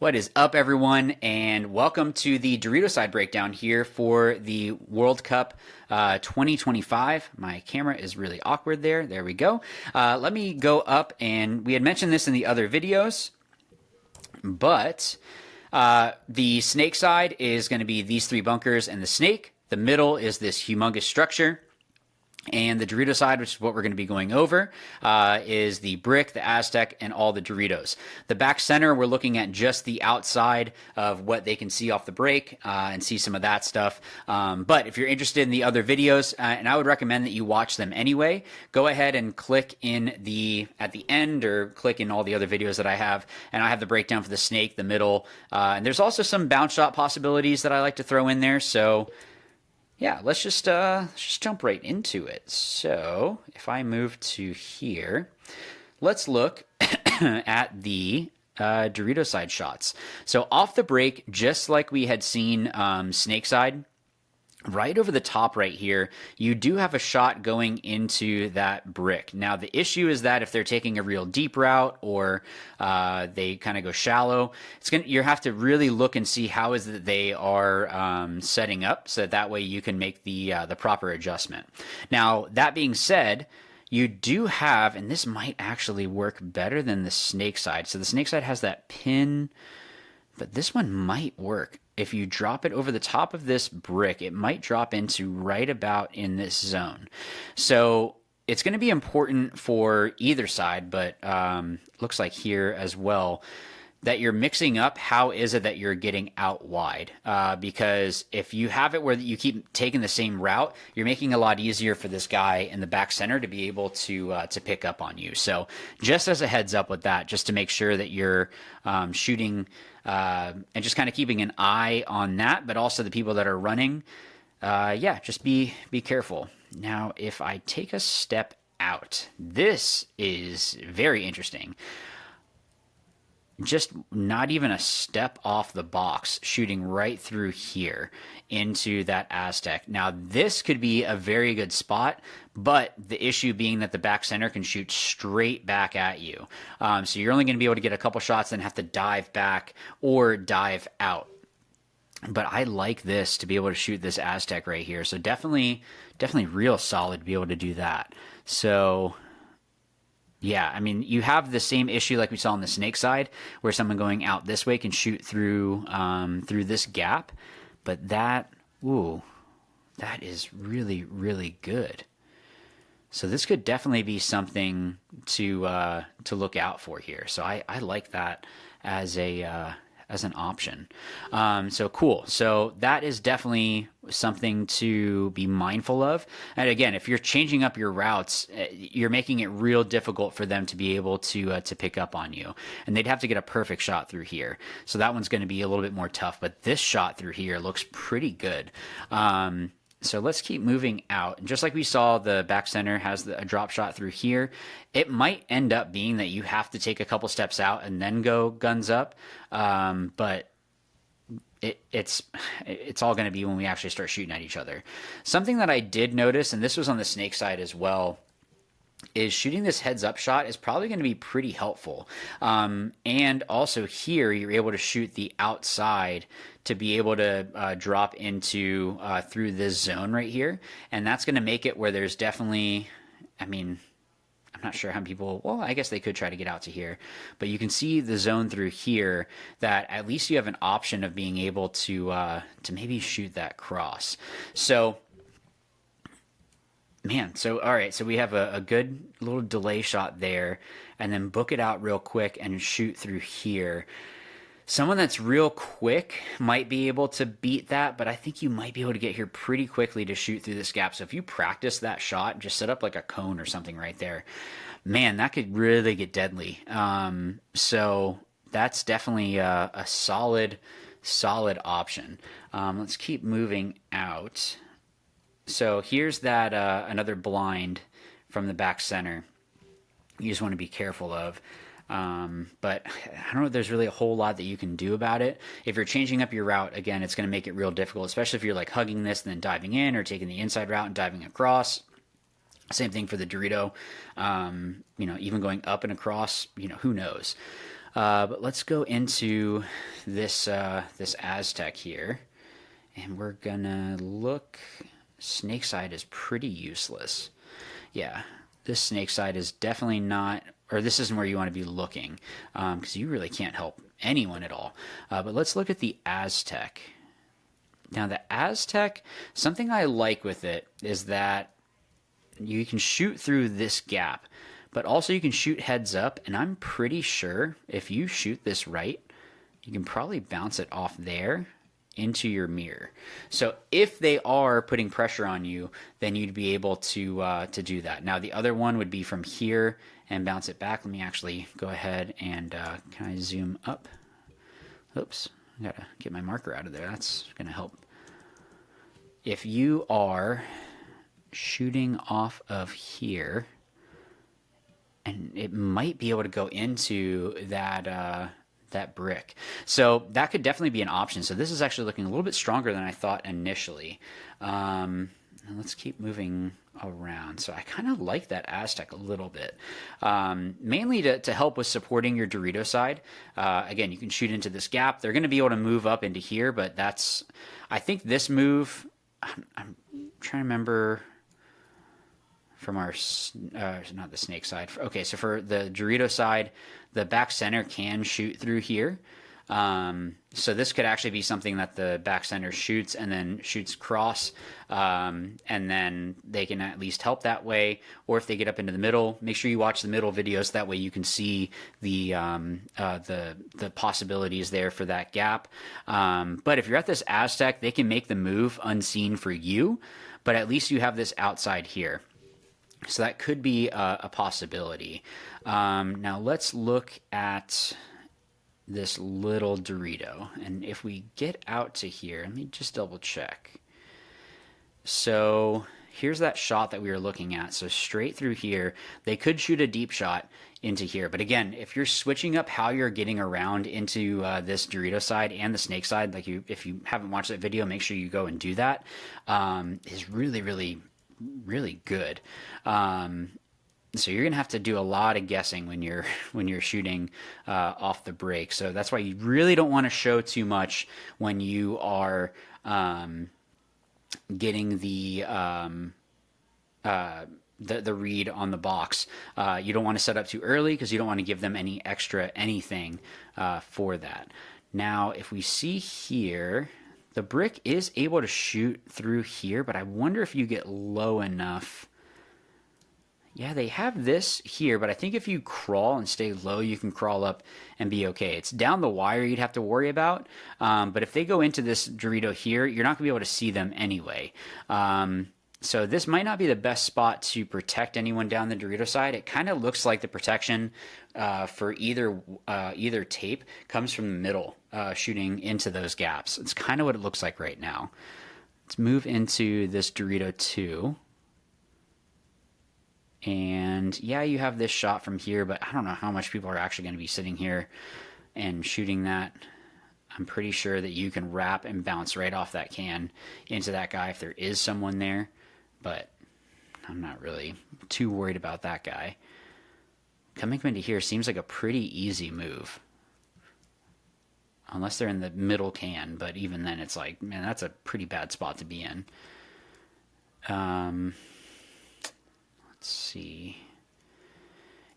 What is up, everyone, and welcome to the Dorito side breakdown here for the World Cup 2025. My camera is really awkward there. There we go. Let me go up, and we had mentioned this in the other videos, but the snake side is going to be these three bunkers and the snake. The middle is this humongous structure. And the Dorito side, which is what we're going to be going over, is the brick, the Aztec, and all the Doritos. The back center, we're looking at just the outside of what they can see off the break and see some of that stuff. But if you're interested in the other videos, and I would recommend that you watch them anyway, go ahead and click in at the end, or click in all the other videos that I have. And I have the breakdown for the snake, the middle, and there's also some bounce shot possibilities that I like to throw in there. So yeah, let's just jump right into it. So if I move to here, let's look at the Dorito side shots. So off the break, just like we had seen snake side, right over the top right here, you do have a shot going into that brick. Now, the issue is that if they're taking a real deep route or they kind of go shallow, you have to really look and see how is it they are setting up, so that way you can make the proper adjustment. Now, that being said, you do have, and this might actually work better than the snake side. So the snake side has that pin, but this one might work. If you drop it over the top of this brick, it might drop into right about in this zone. So it's going to be important for either side, but looks like here as well, that you're mixing up how is it that you're getting out wide. Because if you have it where you keep taking the same route, you're making a lot easier for this guy in the back center to be able to pick up on you. So just as a heads up with that, just to make sure that you're shooting and just kind of keeping an eye on that, but also the people that are running. Yeah, just be careful. Now, if I take a step out, this is very interesting. Just not even a step off the box, shooting right through here into that Aztec. Now, this could be a very good spot, but the issue being that the back center can shoot straight back at you. So you're only going to be able to get a couple shots, then have to dive back or dive out. But I like this to be able to shoot this Aztec right here. So definitely real solid to be able to do that. So yeah, I mean, you have the same issue like we saw on the snake side, where someone going out this way can shoot through this gap. But that is really, really good. So this could definitely be something to look out for here. So I like that as an option. So cool. So that is definitely something to be mindful of. And again, if you're changing up your routes, you're making it real difficult for them to be able to pick up on you. And they'd have to get a perfect shot through here. So that one's going to be a little bit more tough. But this shot through here looks pretty good. So let's keep moving out. And just like we saw, the back center has a drop shot through here. It might end up being that you have to take a couple steps out and then go guns up. But it's all going to be when we actually start shooting at each other. Something that I did notice, and this was on the snake side as well, is shooting this heads up shot is probably going to be pretty helpful. And also here, you're able to shoot the outside to be able to drop into through this zone right here. And that's going to make it where there's definitely, I mean, I'm not sure how people, well, I guess they could try to get out to here, but you can see the zone through here that at least you have an option of being able to maybe shoot that cross. So man, so all right, so we have a good little delay shot there, and then book it out real quick and shoot through here. Someone that's real quick might be able to beat that, but I think you might be able to get here pretty quickly to shoot through this gap. So if you practice that shot, just set up like a cone or something right there, man, that could really get deadly. So that's definitely a solid option. Let's keep moving out. So here's that another blind from the back center. You just want to be careful of. But I don't know if there's really a whole lot that you can do about it. If you're changing up your route, again, it's going to make it real difficult, especially if you're like hugging this and then diving in, or taking the inside route and diving across. Same thing for the Dorito. Even going up and across, who knows. But let's go into this this Aztec here, and we're gonna look. Snake side is pretty useless. Yeah, this snake side is definitely not, or this isn't where you want to be looking, because you really can't help anyone at all. But let's look at the Aztec. Now the Aztec, something I like with it is that you can shoot through this gap, but also you can shoot heads up, and I'm pretty sure if you shoot this right, you can probably bounce it off there into your mirror. So if they are putting pressure on you, then you'd be able to do that. Now the other one would be from here and bounce it back. Let me actually go ahead and can I zoom up? Oops, I gotta get my marker out of there. That's gonna help. If you are shooting off of here, and it might be able to go into that that brick. So that could definitely be an option. So this is actually looking a little bit stronger than I thought initially. Let's keep moving around. So I kind of like that Aztec a little bit, mainly to help with supporting your Dorito side. Again, you can shoot into this gap. They're going to be able to move up into here, but that's, I think this move, I'm trying to remember from our, not the snake side. Okay, so for the Dorito side, the back center can shoot through here. So this could actually be something that the back center shoots and then shoots cross, and then they can at least help that way. Or if they get up into the middle, make sure you watch the middle videos. That way you can see the possibilities there for that gap. But if you're at this Aztec, they can make the move unseen for you, but at least you have this outside here. So that could be a possibility. Now let's look at this little Dorito. And if we get out to here, let me just double check. So here's that shot that we were looking at. So straight through here, they could shoot a deep shot into here. But again, if you're switching up how you're getting around into this Dorito side and the snake side, like if you haven't watched that video, make sure you go and do that. Is really, really, really good. So you're gonna have to do a lot of guessing when you're shooting off the break. So that's why you really don't want to show too much when you are getting the read on the box. You don't want to set up too early because you don't want to give them any extra anything for that. Now, if we see here, the brick is able to shoot through here, but I wonder if you get low enough. Yeah, they have this here, but I think if you crawl and stay low, you can crawl up and be okay. It's down the wire you'd have to worry about, but if they go into this Dorito here, you're not going to be able to see them anyway. So this might not be the best spot to protect anyone down the Dorito side. It kind of looks like the protection for either tape comes from the middle, shooting into those gaps. It's kind of what it looks like right now. Let's move into this Dorito 2. And yeah, you have this shot from here, but I don't know how much people are actually going to be sitting here and shooting that. I'm pretty sure that you can wrap and bounce right off that can into that guy if there is someone there, but I'm not really too worried about that guy. Coming into here seems like a pretty easy move. Unless they're in the middle can, but even then it's like, man, that's a pretty bad spot to be in. Let's see.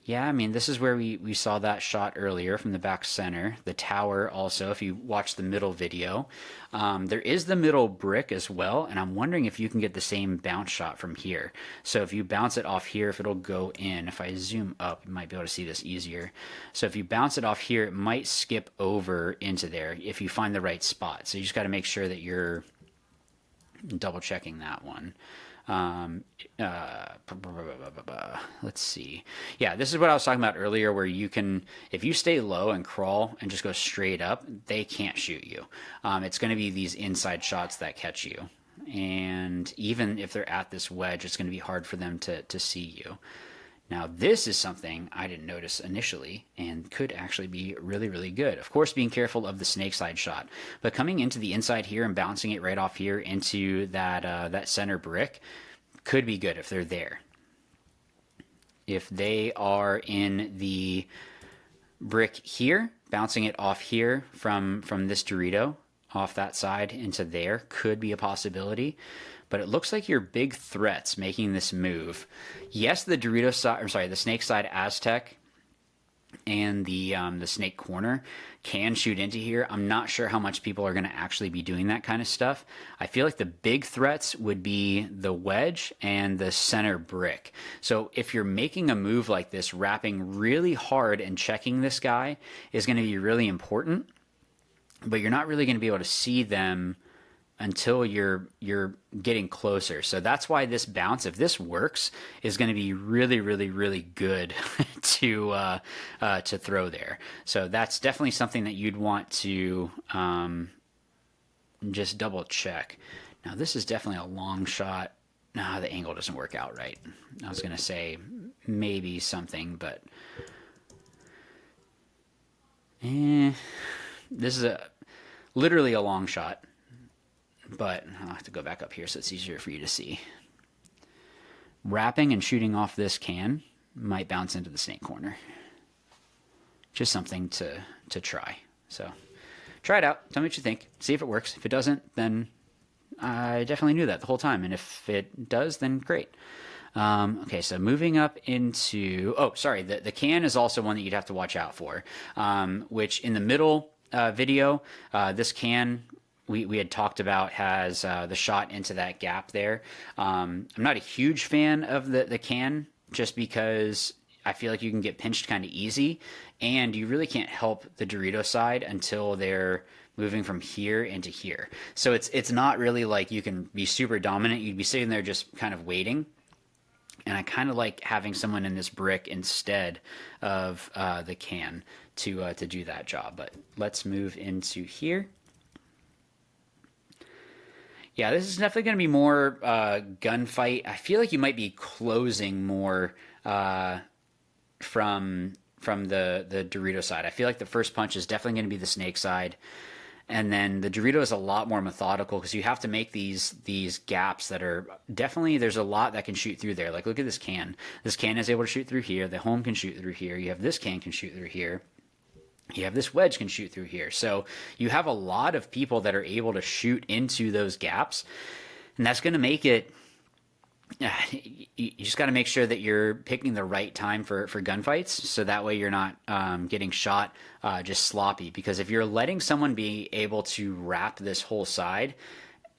Yeah, I mean, this is where we saw that shot earlier from the back center. The tower also, if you watch the middle video. There is the middle brick as well, and I'm wondering if you can get the same bounce shot from here. So if you bounce it off here, if it'll go in. If I zoom up, you might be able to see this easier. So if you bounce it off here, it might skip over into there if you find the right spot. So you just got to make sure that you're double checking that one. Let's see. Yeah, this is what I was talking about earlier, where you can, if you stay low and crawl and just go straight up, they can't shoot you. It's going to be these inside shots that catch you. And even if they're at this wedge, it's going to be hard for them to see you. Now, this is something I didn't notice initially and could actually be really, really good. Of course, being careful of the snake side shot, but coming into the inside here and bouncing it right off here into that that center brick could be good if they're there. If they are in the brick here, bouncing it off here from this Dorito off that side into there could be a possibility. But it looks like your big threats making this move. Yes, the Dorito side, or sorry, the snake side Aztec and the snake corner can shoot into here. I'm not sure how much people are going to actually be doing that kind of stuff. I feel like the big threats would be the wedge and the center brick. So if you're making a move like this, wrapping really hard and checking this guy is going to be really important, but you're not really going to be able to see them until you're getting closer. So that's why this bounce, if this works, is going to be really, really, really good to throw there. So that's definitely something that you'd want to just double check. Now this is definitely a long shot. No, the angle doesn't work out right. I was going to say maybe something, but this is literally a long shot. But I'll have to go back up here so it's easier for you to see. Wrapping and shooting off this can might bounce into the snake corner. Just something to try. So try it out. Tell me what you think. See if it works. If it doesn't, then I definitely knew that the whole time. And if it does, then great. Okay, so moving up into... Oh, sorry. The can is also one that you'd have to watch out for, which in the middle video, this can... We had talked about has the shot into that gap there. I'm not a huge fan of the can just because I feel like you can get pinched kind of easy, and you really can't help the Dorito side until they're moving from here into here. So it's not really like you can be super dominant. You'd be sitting there just kind of waiting. And I kind of like having someone in this brick instead of the can to do that job. But let's move into here. Yeah, this is definitely going to be more gunfight. I feel like you might be closing more from the Dorito side. I feel like the first punch is definitely going to be the snake side. And then the Dorito is a lot more methodical because you have to make these gaps that are definitely, there's a lot that can shoot through there. Like look at this can. This can is able to shoot through here. The home can shoot through here. You have this can shoot through here. You have this wedge can shoot through here. So you have a lot of people that are able to shoot into those gaps. And that's going to make it, you just got to make sure that you're picking the right time for gunfights. So that way you're not getting shot just sloppy. Because if you're letting someone be able to wrap this whole side,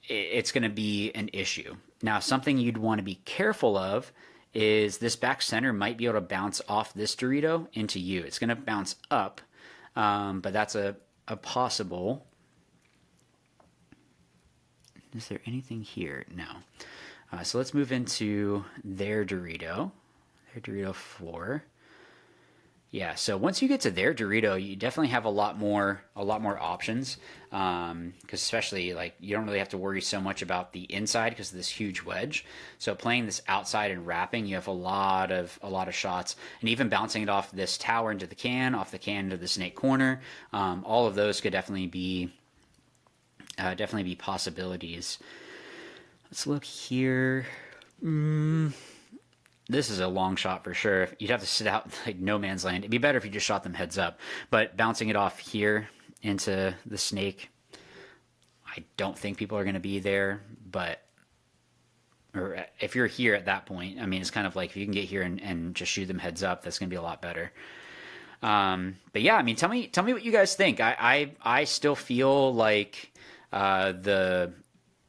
it's going to be an issue. Now, something you'd want to be careful of is this back center might be able to bounce off this Dorito into you. It's going to bounce up. But that's a possible. Is there anything here? No. So let's move into their Dorito. Their Dorito 4. Yeah, so once you get to their Dorito, you definitely have a lot more options. Because especially like you don't really have to worry so much about the inside because of this huge wedge. So playing this outside and wrapping, you have a lot of shots, and even bouncing it off this tower into the can, off the can into the snake corner. All of those could definitely be possibilities. Let's look here. This is a long shot for sure. You'd have to sit out like no man's land. It'd be better if you just shot them heads up. But bouncing it off here into the snake, I don't think people are going to be there. But or if you're here at that point, I mean, it's kind of like if you can get here and just shoot them heads up, that's going to be a lot better. But yeah, I mean, tell me what you guys think. I still feel like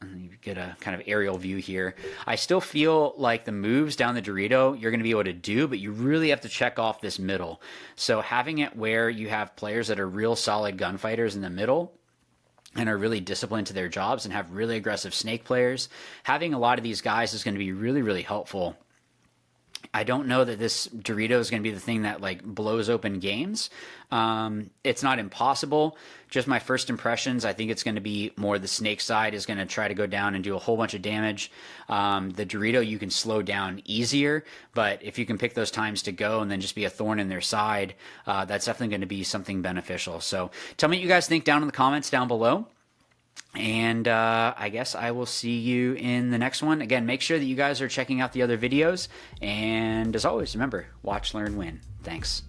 you get a kind of aerial view here. I still feel like the moves down the Dorito you're going to be able to do, but you really have to check off this middle. So having it where you have players that are real solid gunfighters in the middle and are really disciplined to their jobs and have really aggressive snake players, having a lot of these guys is going to be really, really helpful. I don't know that this Dorito is going to be the thing that like blows open games. It's not impossible. Just my first impressions, I think it's going to be more the snake side is going to try to go down and do a whole bunch of damage. The Dorito you can slow down easier, but if you can pick those times to go and then just be a thorn in their side, that's definitely going to be something beneficial. So tell me what you guys think down in the comments down below. And I guess I will see you in the next one. Again, make sure that you guys are checking out the other videos. And as always, remember, watch, learn, win. Thanks.